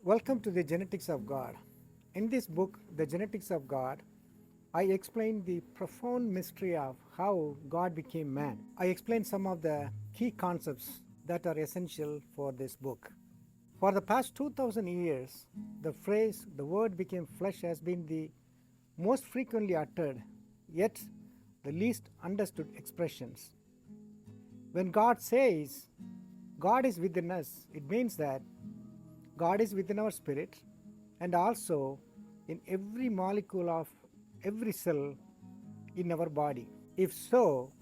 Welcome to the Genetics of God. In this book, The Genetics of God, I explain the profound mystery of how God became man. I explain some of the key concepts that are essential for this book. For the past 2000 years, the phrase the word became flesh has been the most frequently uttered, yet the least understood expressions. When God says God is within us, it means that God is within our spirit and also in every molecule of every cell in our body. If so,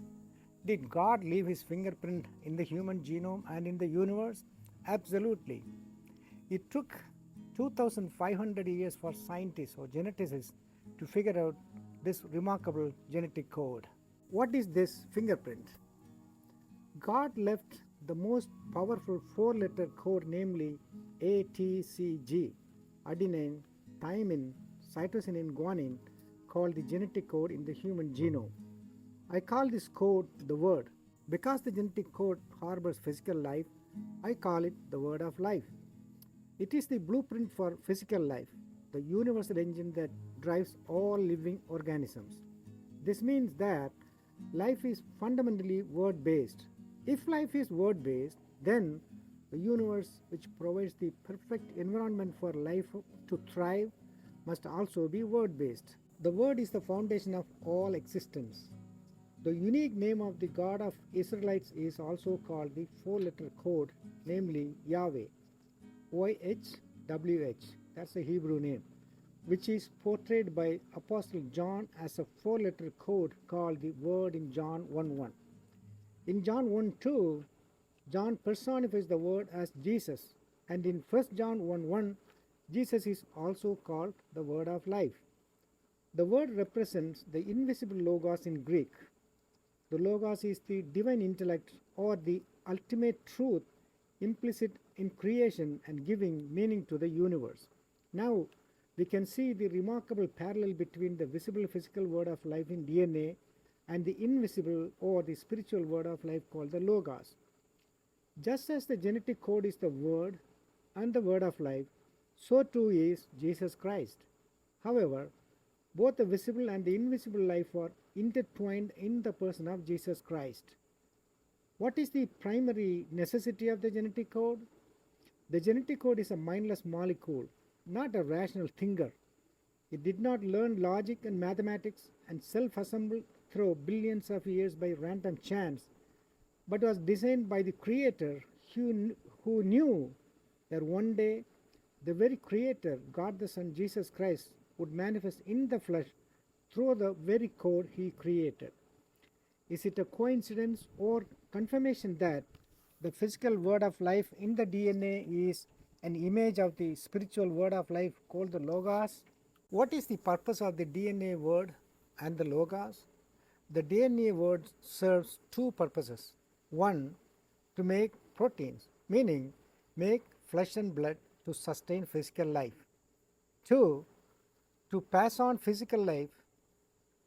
did God leave his fingerprint in the human genome and in the universe? Absolutely. It took 2500 years for scientists or geneticists to figure out this remarkable genetic code. What is this fingerprint? God left the most powerful four-letter code, namely ATCG, adenine, thymine, cytosine, guanine, called the genetic code in the human genome. I call this code the word. Because the genetic code harbors physical life, I call it the word of life. It is the blueprint for physical life, the universal engine that drives all living organisms. This means that life is fundamentally word-based. If life is word-based, then the universe, which provides the perfect environment for life to thrive, must also be word-based. The word is the foundation of all existence. The unique name of the God of Israelites is also called the four-letter code, namely Yahweh, YHWH, that's a Hebrew name, which is portrayed by Apostle John as a four-letter code called the Word in John 1:1. In John 1:2, John personifies the Word as Jesus, and in 1 John 1:1, Jesus is also called the Word of Life. The Word represents the invisible Logos in Greek. The Logos is the divine intellect or the ultimate truth implicit in creation and giving meaning to the universe. Now, we can see the remarkable parallel between the visible physical word of life in DNA and the invisible or the spiritual word of life called the Logos. Just as the genetic code is the word and the word of life, so too is Jesus Christ. However, both the visible and the invisible life are intertwined in the person of Jesus Christ. What is the primary necessity of the genetic code? The genetic code is a mindless molecule, not a rational thinker. It did not learn logic and mathematics and self-assemble through billions of years by random chance, but was designed by the Creator who knew that one day the very Creator, God the Son, Jesus Christ, would manifest in the flesh through the very code he created. Is it a coincidence or confirmation that the physical word of life in the DNA is an image of the spiritual word of life called the Logos? What is the purpose of the DNA word and the Logos? The DNA word serves two purposes. One, to make proteins, meaning make flesh and blood to sustain physical life. Two, to pass on physical life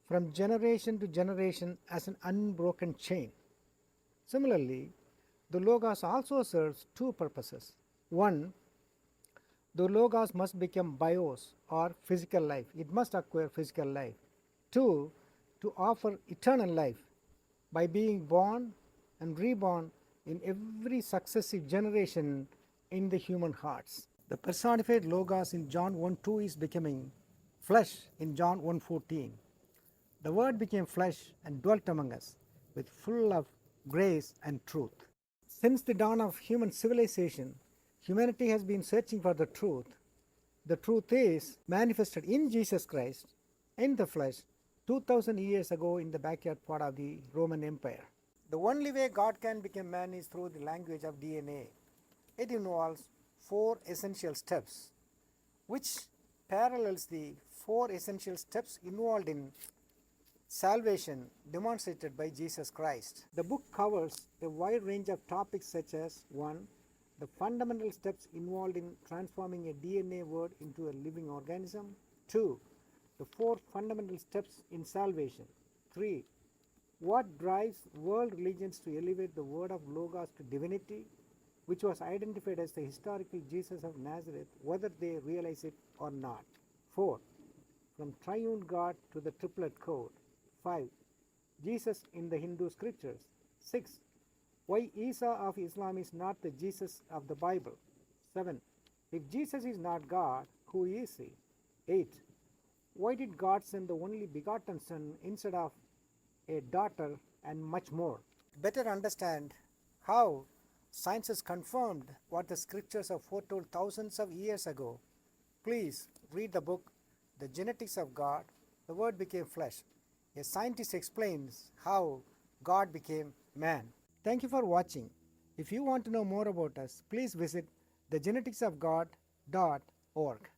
from generation to generation as an unbroken chain. Similarly, the Logos also serves two purposes. One, the Logos must become bios or physical life. It must acquire physical life. Two, to offer eternal life by being born and reborn in every successive generation in the human hearts. The personified Logos in John 1:2 is becoming flesh in John 1:14. The Word became flesh and dwelt among us with full of grace and truth. Since the dawn of human civilization, humanity has been searching for the truth. The truth is manifested in Jesus Christ in the flesh 2000 years ago in the backyard part of the Roman Empire. The only way God can become man is through the language of DNA. It involves four essential steps, which parallels the four essential steps involved in salvation demonstrated by Jesus Christ. The book covers a wide range of topics such as 1. The fundamental steps involved in transforming a DNA word into a living organism. 2. The 4 fundamental steps in salvation. 3. What drives world religions to elevate the word of Logos to divinity. which was identified as the historical Jesus of Nazareth, whether they realize it or not. 4. From triune God to the triplet code. 5. Jesus in the Hindu scriptures. 6. Why Isa of Islam is not the Jesus of the Bible. 7. If Jesus is not God, who is he? 8. Why did God send the only begotten Son instead of a daughter, and much more? Better understand how science has confirmed what the scriptures have foretold thousands of years ago. Please read the book, The Genetics of God, The Word Became Flesh. A scientist explains how God became man. Thank you for watching. If you want to know more about us, please visit thegeneticsofgod.org.